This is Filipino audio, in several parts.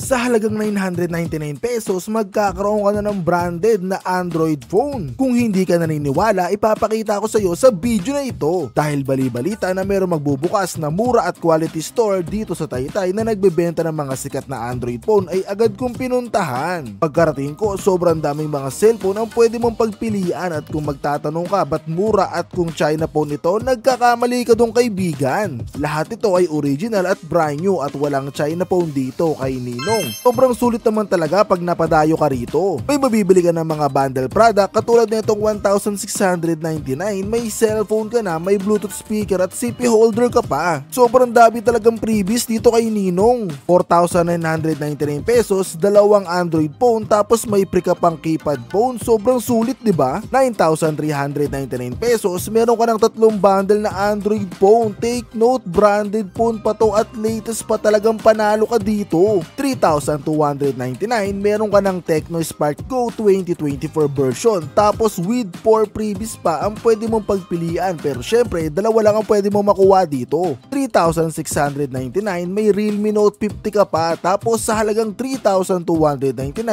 Sa halagang 999 pesos, magkakaroon ka na ng branded na Android phone. Kung hindi ka naniniwala, ipapakita ko sa iyo sa video na ito. Dahil bali-balita na mayroong magbubukas na mura at quality store dito sa Taytay na nagbebenta ng mga sikat na Android phone ay agad kong pinuntahan. Pagkarating ko, sobrang daming mga cellphone ang pwede mong pagpilian at kung magtatanong ka ba't mura at kung China phone ito, nagkakamali ka dong kaibigan. Lahat ito ay original at brand new at walang China phone dito kay Ninong. Sobrang sulit naman talaga pag napadayo ka rito. May mabibili ka ng mga bundle product katulad nitong 1,699, may cellphone ka na, may Bluetooth speaker at CP holder ka pa. Sobrang dami talagang freebies dito kay Ninong. 4,999 pesos, dalawang Android phone tapos may free ka pang keypad phone. Sobrang sulit, di ba? 9,399 pesos, meron ka ng tatlong bundle na Android phone. Take note, branded phone pa to at latest pa, talagang panalo ka dito. 3,299, meron ka ng Tecno Spark Go 2024 version. Tapos with 4 freebies pa ang pwede mong pagpilian, pero syempre dalawa lang ang pwede mong makuha dito. 3,699, may Realme Note 50 ka pa. Tapos sa halagang 3,299,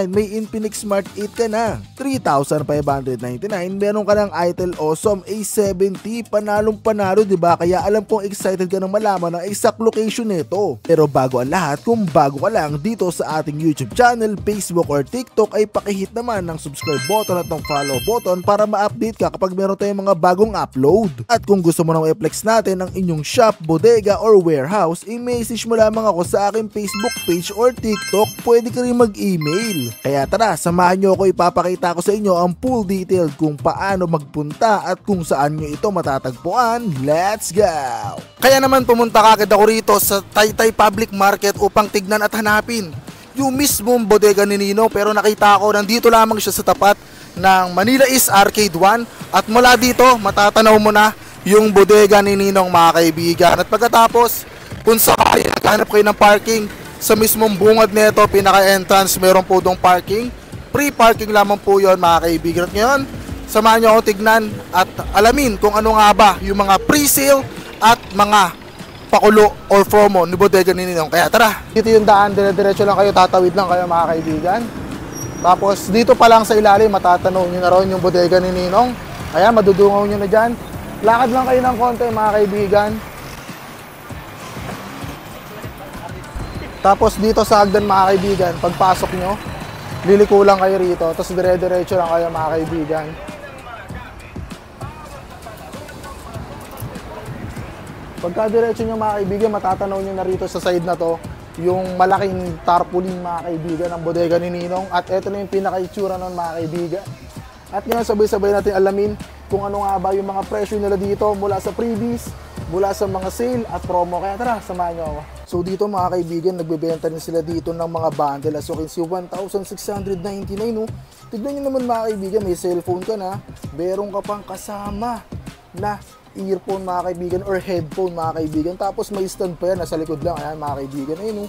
may Infinix Smart 8 ka na. 3,599, meron ka ng Itel Awesome A70. Panalong panalo, diba? Kaya alam kong excited ka nang malaman ang exact location nito. Pero bago ang lahat, kung bago ka lang dito sa ating YouTube channel, Facebook or TikTok, ay pakihit naman ng subscribe button at ng follow button para ma-update ka kapag meron tayong mga bagong upload. At kung gusto mo nang i-flex natin ang inyong shop, bodega or warehouse, i-message mo lamang ako sa aking Facebook page or TikTok. Pwede ka rin mag-email. Kaya tara, samahan nyo ako, ipapakita ko sa inyo ang full detail kung paano magpunta at kung saan nyo ito matatagpuan. Let's go! Kaya naman pumunta kagad ako rito sa Taytay Public Market upang tignan at hanapin yung mismong bodega ni Ninong, pero nakita ko nandito lamang siya sa tapat ng Manila East Arcade 1 at mula dito matatanaw mo na yung bodega ni Ninong, mga kaibigan. At pagkatapos, kung sakali naghanap kayo ng parking sa mismong bungad nito, pinaka-entrance, meron po dong parking. Free parking lamang po yon, mga kaibigan. At ngayon, samahan nyo ako tignan at alamin kung ano nga ba yung mga pre-sale at mga pakulo or promo ni bodega ni Ninong. Kaya tara, dito yung daan, dire-diretso lang kayo, tatawid lang kayo, mga kaibigan. Tapos dito pa lang sa ilalim, matatanaw nyo na ron yung bodega ni Ninong. Kaya madudungaw nyo na dyan. Lakad lang kayo ng konti, mga kaibigan. Tapos dito sa hagdan, mga kaibigan, pagpasok nyo, liliko lang kayo rito. Tapos dire-diretso lang kayo, mga kaibigan. Pagka diretso nyo, mga kaibigan, matatanaw nyo na rito sa side na to yung malaking tarpaulin, mga kaibigan, ng bodega ni Ninong. At ito na yung pinaka-itsura nun, mga kaibigan. At ngayon sabay-sabay natin alamin kung ano nga ba yung mga presyo nila dito mula sa freebies, mula sa mga sale at promo. Kaya tara, samahan nyo ako. So dito, mga kaibigan, nagbebenta rin sila dito ng mga bundle. As you can see, 1,699, no? Tignan nyo naman, mga kaibigan, may cellphone ka na, meron ka pang kasama na earphone, mga kaibigan, or headphone, mga kaibigan. Tapos may stand pa yan, nasa likod lang. Ayan, mga kaibigan, ayun, no?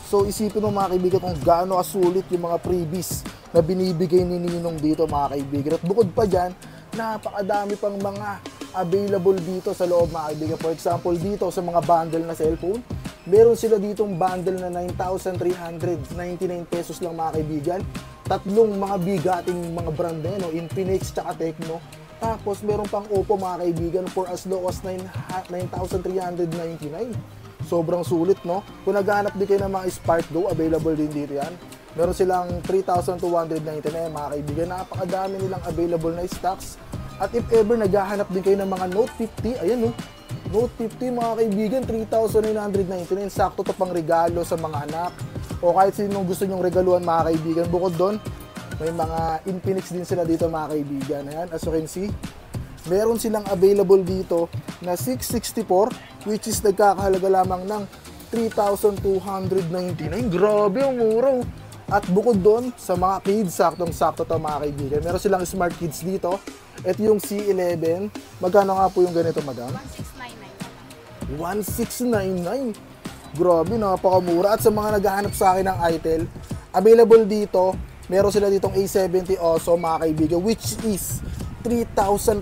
So isipin mo, mga kaibigan, kung gaano kasulit yung mga freebies na binibigay ni Ninong dito, mga kaibigan. At bukod pa dyan, napakadami pang mga available dito sa loob, mga kaibigan. For example, dito sa mga bundle na cellphone, meron sila ditong bundle na 9,399 pesos lang, mga kaibigan. Tatlong mga bigating mga brand na yun, no? Infinix tsaka Tecno. Tapos meron pang Oppo, mga kaibigan, for as low as 9,399. Sobrang sulit, no? Kung naghahanap din kayo ng mga Spark Go, available din dito yan. Meron silang 3,299, mga kaibigan. Napakadami nilang available na stocks. At if ever naghahanap din kayo ng mga Note 50, ayan, no? Note 50, mga kaibigan, 3,999. Sakto to pang regalo sa mga anak o kahit sinong gusto nyong regaluhan, mga kaibigan. Bukod doon, may mga Infinix din sila dito, mga kaibigan. Ayan, as you can see, meron silang available dito na 664, which is nagkakahalaga lamang ng 3,299. Grabe, ang mura. At bukod doon, sa mga kids, saktong-sakto to, mga kaibigan. Meron silang Smart Kids dito. Ito yung C11. Magkano nga po yung ganito, madam? 1,699. 1,699. Grabe, napakamura. At sa mga naghahanap sa akin ng Itel, available dito, meron sila ditong A70 Awesome, mga kaibigan, which is 3,599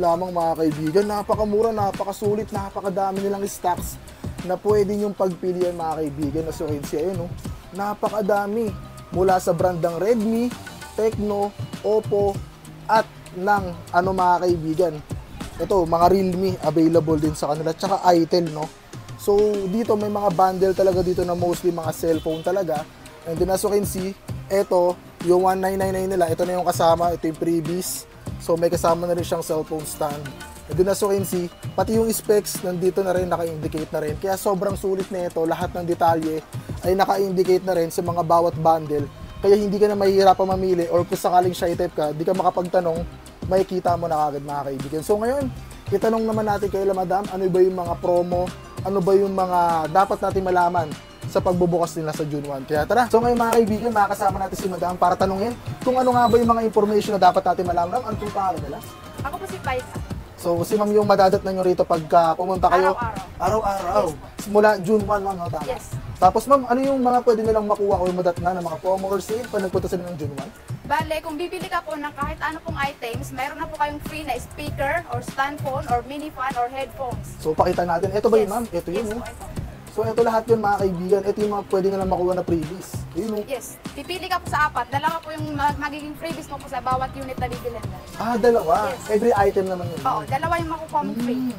lamang, mga kaibigan. Napakamura, napakasulit, napakadami nilang stocks na pwede nyong pagpilian mga kaibigan. As you can see, ayun, napakadami. Mula sa brandang Redmi, Tecno, Oppo, at ng mga kaibigan. Ito, mga Realme available din sa kanila, tsaka Itel, no? So, dito may mga bundle talaga dito na mostly mga cellphone talaga. And then as you can see, ito, yung 1999 nila, ito na yung kasama, ito yung previous. So, may kasama na rin siyang cellphone stand. And then as you can see, pati yung specs nandito na rin, naka-indicate na rin. Kaya sobrang sulit na ito, lahat ng detalye ay naka-indicate na rin sa mga bawat bundle. Kaya hindi ka na mahihirapang mamili or kung sakaling shy type ka, di ka makapagtanong, makikita mo na kagad mga kaibigan. So ngayon, itanong naman natin kay Madam, ano ba yung mga promo, ano ba yung mga dapat natin malaman sa pagbubukas nila sa June 1. Kaya tara, so ngayon mga kaibigan, makakasama natin si Madam para tanungin kung ano nga ba yung mga information na dapat natin malaman. Ano pong pangalan nila? Ako po si Paisa. So si Ma'am yung madadat na nyo rito pagka pumunta kayo? Araw-araw. Yes. Mula June 1, Ma'am, no? Tama? Yes. Tapos Ma'am, ano yung mga pwede nilang makuha o madat na ng mga promo or sale pag nagpunta sila ng June 1? Bale, kung bibili ka po ng kahit ano pong items, mayroon na po kayong free na speaker or stand phone or mini fan or headphones. So pakita natin. Ito ba yun, Ma'am? Ito yun, yes, no? po, ito. So ito lahat yun mga kaibigan. Ito yung mga pwede nilang makuha na freebies. Yun, no? Yes. Pipili ka po sa apat. Dalawa po yung magiging freebies mo po sa bawat unit na bibilhin na. Dalawa. Yes. Every item naman yun. Oo, dalawa yung makukuha mong free.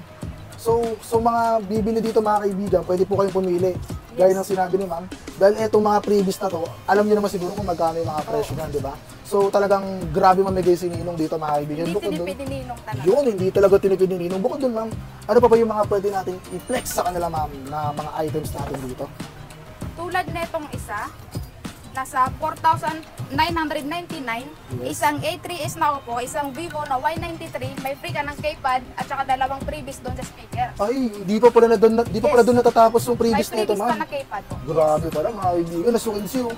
So mga bibili dito mga kaibigan, pwede po kayong pumili. Gaya ng sinabi ni Ma'am. Dahil itong mga freebies na to, alam niyo naman siguro kung magkano yung mga presyo niyan, di ba? So talagang grabe mamigay si Ninong dito mga kaibigan. Hindi Bukod tinipid ni Ninong talaga. Yun, hindi talaga tinipid ni Ninong. Bukod dun, Ma'am, ano pa ba yung mga pwede natin i-flex sa kanila, Ma'am, na mga items natin dito? Tulad netong isa, nasa 4,999, Yes. isang A3s na Oppo, isang Vivo na Y93, may free ka ng keypad at saka dalawang freebies doon sa speaker. Ay, di pa pala doon natatapos yung May previous nito, freebies Ma'am. ka na keypad po. Grabe pala mga kaibigan, nasukin siyo.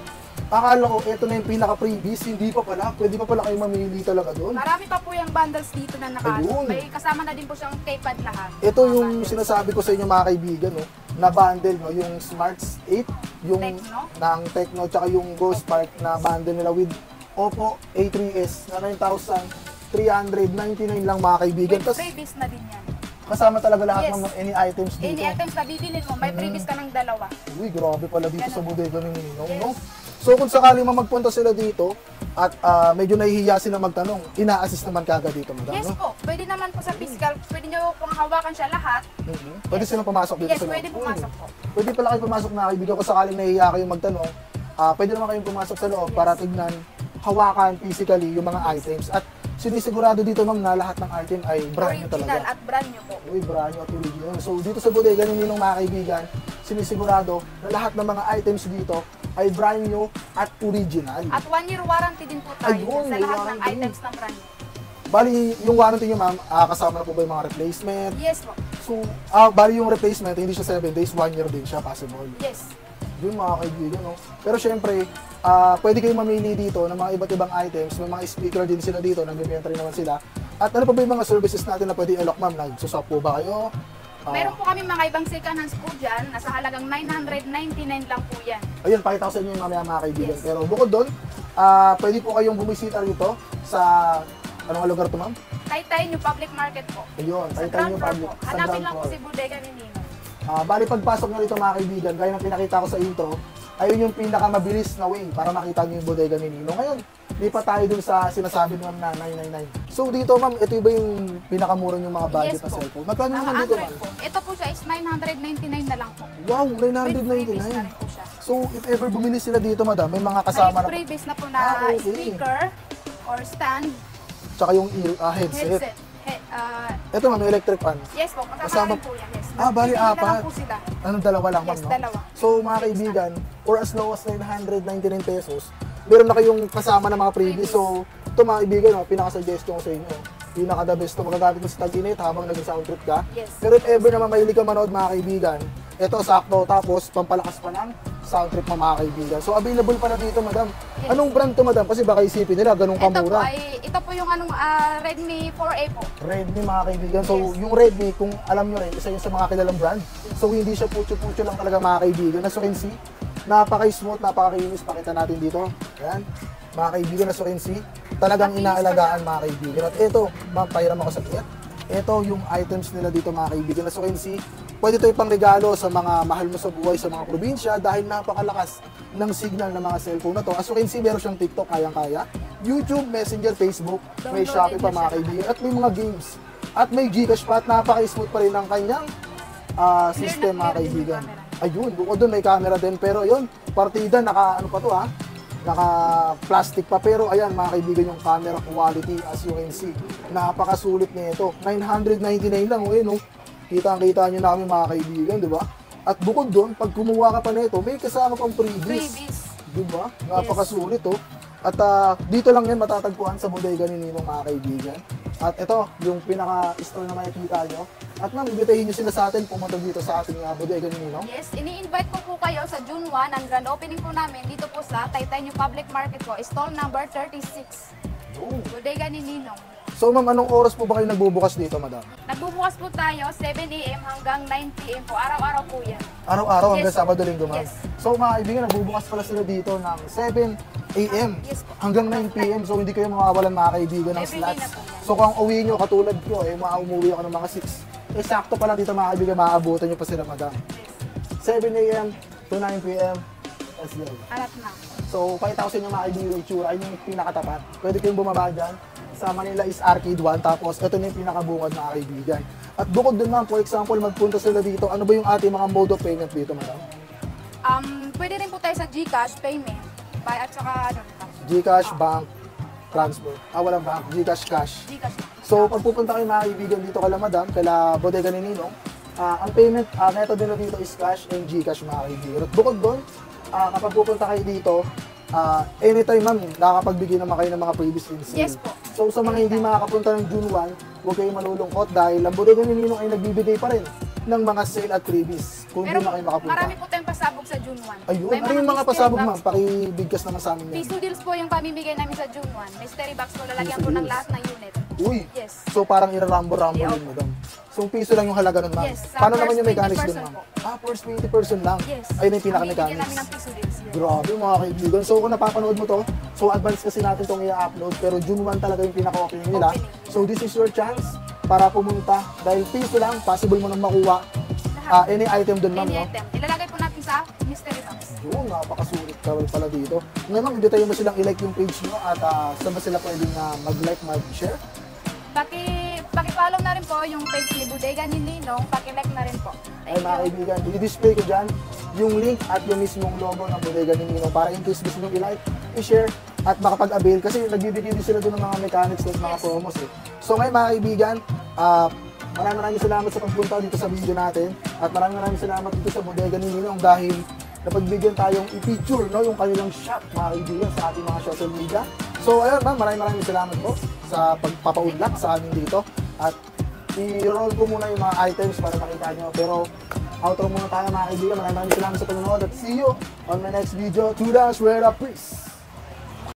Akala ko ito na yung pinaka-previous, hindi pa pala. Pwede pa pala kayo mamili talaga doon. Marami pa po yung bundles dito na Ayun. may kasama na din po siyang keypad lahat. Ito Mga yung bundles. sinasabi ko sa inyo mga kaibigan, no, na bundle, no, yung Smarts 8, yung Tecno? ng Tecno, tsaka yung Ghost Spark na bundle nila with Oppo A3s na 9,399 lang mga kaibigan. With Tapos freebies na din yan. kasama talaga lahat Yes. ng any items dito. Any items na bibilin mo, may freebies ka ng dalawa. Uy, grabe pala dito sa Ganun. bodega ni Ninong, no? Yes. So kung sakaling magpunta sila dito at medyo nahihiya sila magtanong, ina-assist naman kagad dito, Madam, Yes no? po, pwede naman po sa physical, pwede nyo pong hawakan siya lahat. Pwede silang pumasok dito Yes, sa loob. pwede pumasok po. Pwede pala kayo pumasok na kaibigan kung sakaling nahihiya kayong magtanong. Pwede naman kayong pumasok sa loob para tignan, hawakan physically yung mga items. At sinisigurado dito, Ma'am, na lahat ng item ay brand new Original talaga. at brand new po. Uy, brand new at original. So dito sa bodega ng Ninong mga kaibigan, sinisigurado na lahat ng mga items dito ay brand new at original. At 1 year warranty din po tayo Ayun, sa may lahat ng warranty. items ng brand new. Bali, yung warranty nyo, Ma'am, kasama na po ba yung mga replacement? Yes po. So, bali yung replacement, hindi siya 7 days, 1 year din siya, possible. Yes. Yun mga kaibigan, no? Pero syempre, pwede kayong mamili dito ng mga iba't ibang items. May mga speaker din sila dito, nag-inventory naman sila. At ano pa ba yung mga services natin na pwede i-lock, Ma'am? Nagsuswap po ba kayo? Meron po kami mga ibang second hands po dyan, nasa halagang 999 lang po yan. Ayun, pakita ko sa inyo yung mamaya mga kaibigan. Yes. Pero bukod doon, pwede po kayong bumisita rito sa, anong lugar to, Ma'am? Taytay New Public Market po. Ayun, Sa tayo ground yung floor public. po. Sa Hanapin ground lang po floor. si Bodega ni Nino. Bali pagpasok nyo rito mga kaibigan, gaya ng pinakita ko sa intro, ayun yung pinakamabilis na way para makita nyo yung bodega ni Nino. Ngayon, lipat tayo dun sa sinasabi naman na 999. So dito, Ma'am, ito ba yung pinakamura yung mga budget Yes na po. cellphone? Magkano Mga naman dito, Android Ma'am? po. Ito po siya is 999 na lang po. Wow, With freebies 999. na rin po siya. So if ever bumili sila dito, Madam, may mga kasama May na, freebies na po na Okay. speaker or stand, tsaka yung headset. headset. Ito, Ma'am, yung electric fan. Yes po, Kasama- kasama po yan. Yes. Bali Pipili na apat. lang po sila. Anong dalawa lang, Ma'am, Yes, no? dalawa. So mga kaibigan, for as low as 999 pesos, meron na kayong kasama ng mga freebies. So ito mga kaibigan, no, pinaka-suggestion ko sa inyo. Pinaka-the best to magagamit mo sa tag-init habang nag-sound trip ka. Yes. Pero if ever naman mahilig ka manood mga kaibigan, ito sakto, tapos pampalakas pa ng sound trip mo mga kaibigan. So available pa na dito, Madam. Yes. Anong brand to, Madam? Kasi baka isipin nila, ganun Ito po kamura. ito po yung Redmi 4A po. Redmi mga kaibigan. So Yes. yung Redmi, kung alam nyo rin, isa yun sa mga kilalang brand. So hindi siya putyo-putyo lang talaga mga kaibigan. As you can see, napaka-smooth, napaka-kinis. Pakita natin dito. Ayan. Mga kaibigan, as you can see, talagang Matinis inaalagaan mga kaibigan. At ito, Ma'am, pahiram ako sa tiyan. Ito yung items nila dito mga kaibigan. As you can see, pwede ito ipang regalo sa mga mahal mo sa buhay sa mga probinsya dahil napakalakas ng signal ng mga cellphone na to. As you can see, meron siyang TikTok, kayang-kaya. YouTube, Messenger, Facebook, may Shopee pa mga kaibigan, at may mga games. At may Gcash pa at napaka-smooth pa rin ng kanyang system mga kaibigan. Ayun, bukod doon may camera din, pero yun, partida, naka ano pa to ha? Naka-plastic pa, pero ayan mga kaibigan yung camera quality as you can see. Napakasulit nito. 999 lang, no? Kita-kita nyo na kami mga kaibigan, di ba? At bukod doon, pag kumuha ka pa nito, may kasama pang freebies. Di ba? Napakasulit, oh. At dito lang yan matatagpuan sa bodega ni Ninong mga kaibigan. At ito, yung pinaka-store na makikita nyo. At ma'am, ibitahin nyo sila sa atin, pumunta dito sa ating bodega ni Ninong. Yes, ini-invite ko po kayo sa June 1, ang grand opening po namin dito po sa Taytay New Public Market po, stall number 36. Bodega ni Ninong. So ma'am, anong oras po ba kayo nagbubukas dito, madam? Nagbubukas po tayo 7 AM hanggang 9 PM po. Araw-araw po yan. Araw-araw hanggang Yes, Sabado, Linggo, ma'am? yes. So mga kaibigan, nagbubukas pala sila dito ng 7 AM Yes po. hanggang 9 PM. So hindi kayo mawawalan mga kaibigan ng Everyday slots. na po yan. So kung uwi nyo, katulad ko, umuwi ako ng mga 6. Sakto pa lang dito mga kaibigan, maaabutan nyo pa sila, madam. 7 AM to 9 PM. Let's go. Alat na. So, pakita ko sa inyo mga kaibigan yung itsura, ayun yung pinakatapat. Pwede kayong bumaba dyan. Sa Manila is Arcade 1, tapos ito na yung pinakabungad mga kaibigan. At bukod dun ma'am, for example, magpunta sila dito, ano ba yung ating mga mode of payment dito, madam? Pwede rin po tayo sa GCash payment. At saka ano pa? Gcash, bank, transfer. Walang bank, Gcash, cash. GCash na. So, pag pupunta kayo mga kaibigan dito kala madam, kala bodega ni Ninong, ang payment method nila dito is cash and Gcash mga kaibigan. At bukod doon, kapag pupunta kayo dito, anytime ma'am, nakakapagbigay naman kayo ng mga previous in sale. Yes po. So sa mga hindi makakapunta ng June 1, huwag kayong malulungkot dahil ang bodega ni Ninong ay nagbibigay pa rin ng mga sale at freebies kung Pero hindi na kayo makapunta. marami po tayong pasabog sa June 1. Ayun, May ano yung mga mystery pasabog box. ma'am? Pakibigkas naman sa amin yan. Piso deals po yung pamimigay namin sa June 1. Mystery box po, lalagyan Piso po ng deals. lahat ng unit. Uy, Yes. so parang irarambo-rambo Yeah, yun madam. So piso lang yung halaga nun ma'am. Yes, sa Paano first naman yung mechanics 20% dun ma'am? po. First 20% lang. Yes. Ayun yung Pamimigay pinaka-mechanics. namin ng piso deals. Yes. Grabe mga kaibigan. So kung napapanood mo to, so advance kasi natin itong i-upload pero June 1 talaga yung pinaka-opening nila. Opening. So this is your chance para pumunta dahil piso lang, possible mo nang makuha any item dun ma'am, Any no? item. Ilalagay po natin sa mystery box. Yun, napakasulit ka pala dito. Ngayon ma'am, invitayin mo silang i-like yung page nyo at saan ba sila pwedeng mag-like, mag-share? Paki-follow na rin po yung page ni Bodega ni Ninong. Paki-like na rin po. Ay Thank mga you. kaibigan, i-display ko dyan yung link at yung mismong logo ng bodega ni Ninong para in case gusto nyo i-like, i-share at makapag-avail kasi nagbibigay din sila doon ng mga mechanics at mga promos eh. So ngayon mga kaibigan, maraming salamat sa pagpunta dito sa video natin at maraming salamat dito sa bodega ni Ninong dahil napagbigyan tayong i-feature yung kanilang shop mga kaibigan sa ating mga social media. So ayun ma'am, maraming salamat po sa pagpapaunlak sa amin dito at i-roll ko muna yung mga items para makita nyo. Pero outro muna tayo mga kaibigan. Maraming salamat sa panonood at see you on my next video. To the Shredder, peace!